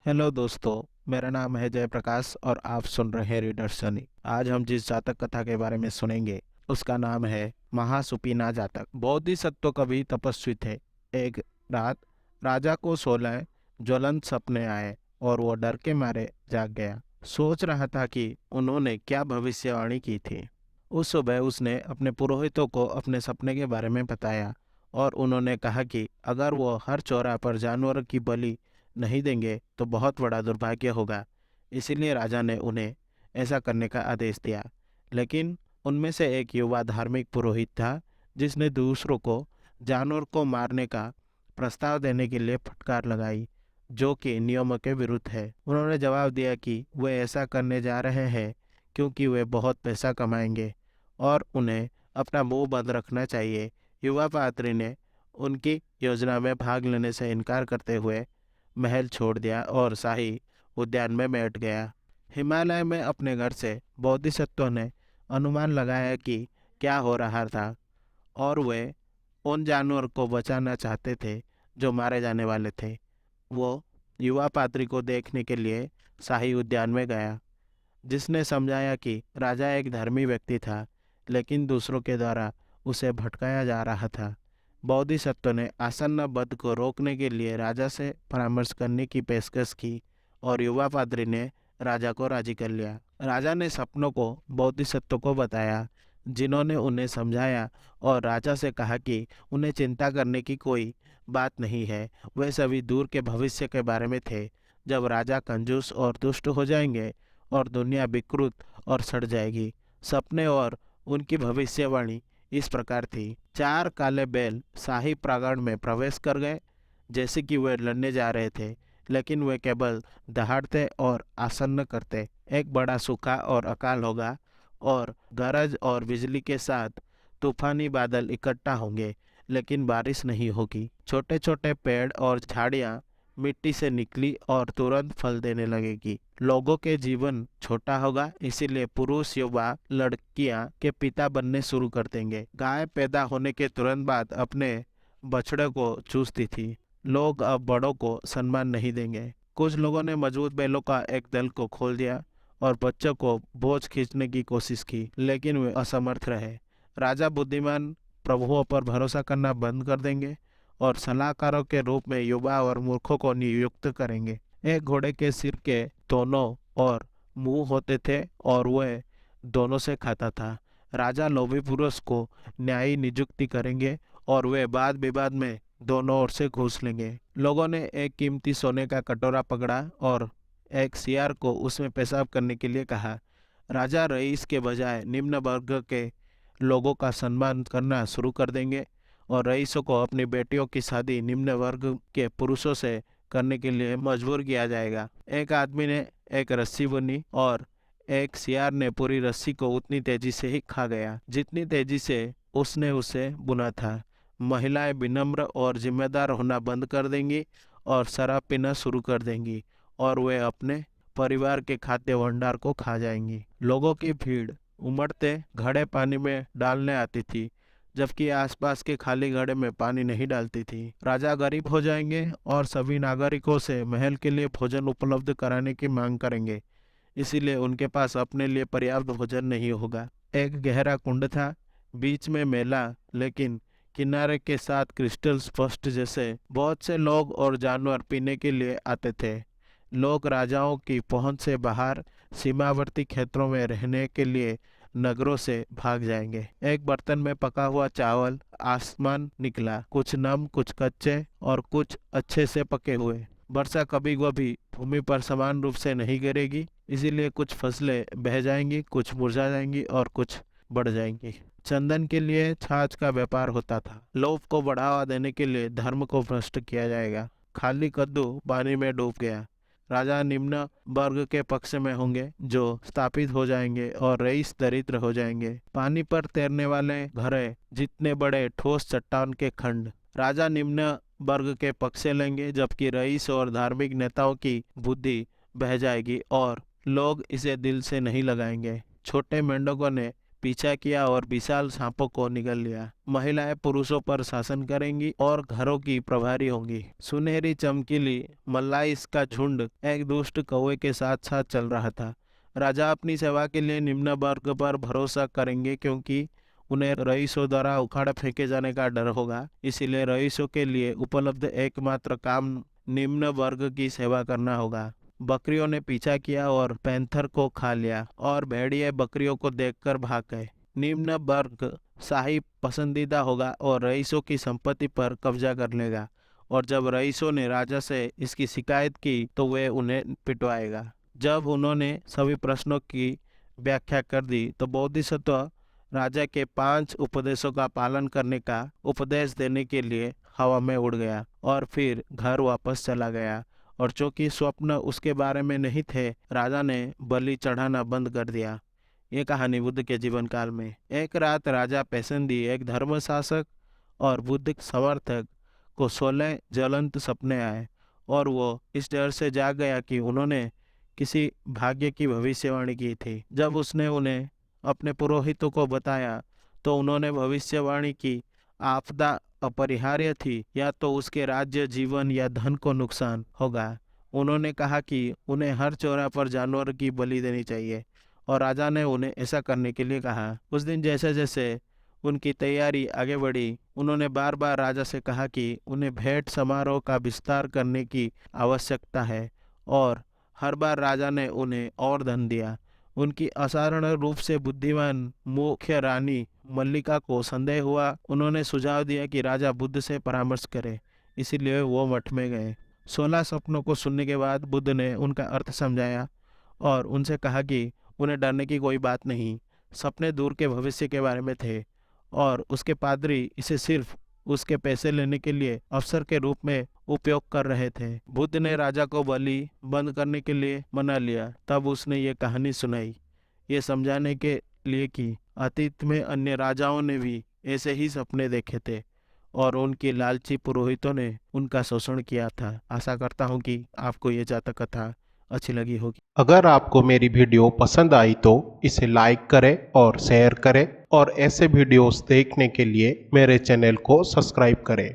Hello दोस्तों। मेरा नाम है जयप्रकाश और आप सुन रहे हैं रीडर सनी। आज हम जिस जातक कथा के बारे में सुनेंगे उसका नाम है महासुपीना जातक। बोधिसत्व कवि तपस्वी थे। एक रात राजा को 16 ज्वलंत सपने आए और वो डर के मारे जाग गया। सोच रहा था कि उन्होंने क्या भविष्यवाणी की थी। उस सुबह उसने अपने पुरोहितों को अपने सपने के बारे में बताया और उन्होंने कहा कि अगर वो हर चौराहे पर जानवर की बलि नहीं देंगे तो बहुत बड़ा दुर्भाग्य होगा। इसीलिए राजा ने उन्हें ऐसा करने का आदेश दिया। लेकिन उनमें से एक युवा धार्मिक पुरोहित था जिसने दूसरों को जानवर को मारने का प्रस्ताव देने के लिए फटकार लगाई, जो कि नियमों के विरुद्ध है। उन्होंने जवाब दिया कि वे ऐसा करने जा रहे हैं क्योंकि वे बहुत पैसा कमाएंगे और उन्हें अपना मुंह बंद रखना चाहिए। युवा पात्री ने उनकी योजना में भाग लेने से इनकार करते हुए महल छोड़ दिया और शाही उद्यान में बैठ गया। हिमालय में अपने घर से बोधिसत्व ने अनुमान लगाया कि क्या हो रहा था और वे उन जानवर को बचाना चाहते थे जो मारे जाने वाले थे। वो युवा पात्री को देखने के लिए शाही उद्यान में गया, जिसने समझाया कि राजा एक धर्मी व्यक्ति था लेकिन दूसरों के द्वारा उसे भटकाया जा रहा था। बोधिसत्व ने आसन्न वध को रोकने के लिए राजा से परामर्श करने की पेशकश की और युवा पादरी ने राजा को राजी कर लिया। राजा ने सपनों को बोधिसत्व को बताया, जिन्होंने उन्हें समझाया और राजा से कहा कि उन्हें चिंता करने की कोई बात नहीं है। वे सभी दूर के भविष्य के बारे में थे, जब राजा कंजूस और दुष्ट हो जाएंगे और दुनिया विकृत और सड़ जाएगी। सपने और उनकी भविष्यवाणी इस प्रकार थी। 4 काले बैल शाही प्रांगण में प्रवेश कर गए, जैसे कि वे लड़ने जा रहे थे, लेकिन वे केवल दहाड़ते और आसन्न करते। एक बड़ा सूखा और अकाल होगा और गरज और बिजली के साथ तूफानी बादल इकट्ठा होंगे, लेकिन बारिश नहीं होगी। छोटे छोटे पेड़ और झाड़ियां मिट्टी से निकली और तुरंत फल देने लगेगी। लोगों के जीवन छोटा होगा, इसीलिए पुरुष युवा लड़कियां के पिता बनने शुरू कर देंगे। गाय पैदा होने के तुरंत बाद अपने बछड़े को चूसती थी। लोग अब बड़ों को सम्मान नहीं देंगे। कुछ लोगों ने मजबूत बैलों का एक दल को खोल दिया और बच्चों को बोझ खींचने की कोशिश की, लेकिन वे असमर्थ रहे। राजा बुद्धिमान प्रभुओं पर भरोसा करना बंद कर देंगे और सलाहकारों के रूप में युवा और मूर्खों को नियुक्त करेंगे। एक घोड़े के सिर के दोनों और मुंह होते थे और वह दोनों से खाता था। राजा लोभी पुरुष को न्यायी नियुक्ति करेंगे और वे वाद विवाद में दोनों ओर से घुस लेंगे। लोगों ने एक कीमती सोने का कटोरा पकड़ा और एक सियार को उसमें पेशाब करने के लिए कहा। राजा रईस के बजाय निम्न वर्ग के लोगों का सम्मान करना शुरू कर देंगे और रईसों को अपनी बेटियों की शादी निम्न वर्ग के पुरुषों से करने के लिए मजबूर किया जाएगा। एक आदमी ने एक रस्सी बुनी और एक सियार ने पूरी रस्सी को उतनी तेजी से ही खा गया जितनी तेजी से उसने उसे बुना था। महिलाएं विनम्र और जिम्मेदार होना बंद कर देंगी और शराब पीना शुरू कर देंगी और वे अपने परिवार के खाद्य भंडार को खा जाएंगी। लोगों की भीड़ उमड़ते घड़े पानी में डालने आती थी, जबकि आसपास के खाली घड़े में पानी नहीं डालती थी। राजा गरीब हो जाएंगे और सभी नागरिकों से महल के लिए भोजन उपलब्ध कराने की मांग करेंगे, इसीलिए उनके पास अपने लिए पर्याप्त भोजन नहीं होगा। एक गहरा कुंड था, बीच में मेला, लेकिन किनारे के साथ क्रिस्टल स्पष्ट, जैसे बहुत से लोग और जानवर पीने के लिए आते थे। लोग राजाओं की पहुंच से बाहर सीमावर्ती क्षेत्रों में रहने के लिए नगरों से भाग जाएंगे। एक बर्तन में पका हुआ चावल आसमान निकला, कुछ नम, कुछ कच्चे और कुछ अच्छे से पके हुए। वर्षा कभी कभी भूमि पर समान रूप से नहीं गिरेगी, इसीलिए कुछ फसलें बह जाएंगी, कुछ मुरझा जाएंगी और कुछ बढ़ जाएंगी। चंदन के लिए छाछ का व्यापार होता था। लोभ को बढ़ावा देने के लिए धर्म को भ्रष्ट किया जाएगा। खाली कद्दू पानी में डूब गया। राजा निम्न वर्ग के पक्ष में होंगे जो स्थापित हो जाएंगे और रईस दरिद्र हो जाएंगे। पानी पर तैरने वाले घड़े जितने बड़े ठोस चट्टान के खंड। राजा निम्न वर्ग के पक्ष से लेंगे, जबकि रईस और धार्मिक नेताओं की बुद्धि बह जाएगी और लोग इसे दिल से नहीं लगाएंगे। छोटे मेंढकों ने पीछा किया और विशाल सांपों को निगल लिया। महिलाएं पुरुषों पर शासन करेंगी और घरों की प्रभारी होंगी। सुनहरी चमकीली मलाइस का झुंड एक दुष्ट कौवे के साथ साथ चल रहा था। राजा अपनी सेवा के लिए निम्न वर्ग पर भरोसा करेंगे क्योंकि उन्हें रईसों द्वारा उखाड़ फेंके जाने का डर होगा। इसीलिए रईसों के लिए उपलब्ध एकमात्र काम निम्न वर्ग की सेवा करना होगा। बकरियों ने पीछा किया और पैंथर को खा लिया और भेड़िए बकरियों को देखकर भाग गए। निम्न वर्ग शाही पसंदीदा होगा और रईसों की संपत्ति पर कब्जा कर लेगा, और जब रईसों ने राजा से इसकी शिकायत की तो वे उन्हें पिटवाएगा। जब उन्होंने सभी प्रश्नों की व्याख्या कर दी तो बोधिसत्व राजा के 5 उपदेशों का पालन करने का उपदेश देने के लिए हवा में उड़ गया और फिर घर वापस चला गया। और चूंकि स्वप्न उसके बारे में नहीं थे, राजा ने बलि चढ़ाना बंद कर दिया। ये कहानी बुद्ध के जीवन काल में। एक रात राजा पैसंदी, एक धर्म शासक और बुद्ध समर्थक को 16 ज्वलंत सपने आए, और वो इस डर से जाग गया कि उन्होंने किसी भाग्य की भविष्यवाणी की थी। जब उसने उन्हें अपने पुरोहितों को बताया तो उन्होंने भविष्यवाणी की आपदा अपरिहार्य थी, या तो उसके राज्य, जीवन या धन को नुकसान होगा। उन्होंने कहा कि उन्हें हर चौराहे पर जानवर की बलि देनी चाहिए, और राजा ने उन्हें ऐसा करने के लिए कहा। उस दिन जैसे जैसे उनकी तैयारी आगे बढ़ी, उन्होंने बार बार राजा से कहा कि उन्हें भेंट समारोह का विस्तार करने की आवश्यकता है, और हर बार राजा ने उन्हें और धन दिया। उनकी असाधारण रूप से बुद्धिमान मुख्य रानी मल्लिका को संदेह हुआ। उन्होंने सुझाव दिया कि राजा बुद्ध से परामर्श करे, इसीलिए वो मठ में गए। 16 सपनों को सुनने के बाद बुद्ध ने उनका अर्थ समझाया और उनसे कहा कि उन्हें डरने की कोई बात नहीं। सपने दूर के भविष्य के बारे में थे, और उसके पादरी इसे सिर्फ उसके पैसे लेने के लिए अवसर के रूप में उपयोग कर रहे थे। बुद्ध ने राजा को बलि बंद करने के लिए मना लिया। तब उसने ये कहानी सुनाई, ये समझाने के लिए कि अतीत में अन्य राजाओं ने भी ऐसे ही सपने देखे थे और उनकी लालची पुरोहितों ने उनका शोषण किया था। आशा करता हूँ कि आपको ये जातक कथा अच्छी लगी होगी। अगर आपको मेरी वीडियो पसंद आई तो इसे लाइक करें और शेयर करें, और ऐसे वीडियोस देखने के लिए मेरे चैनल को सब्सक्राइब करें।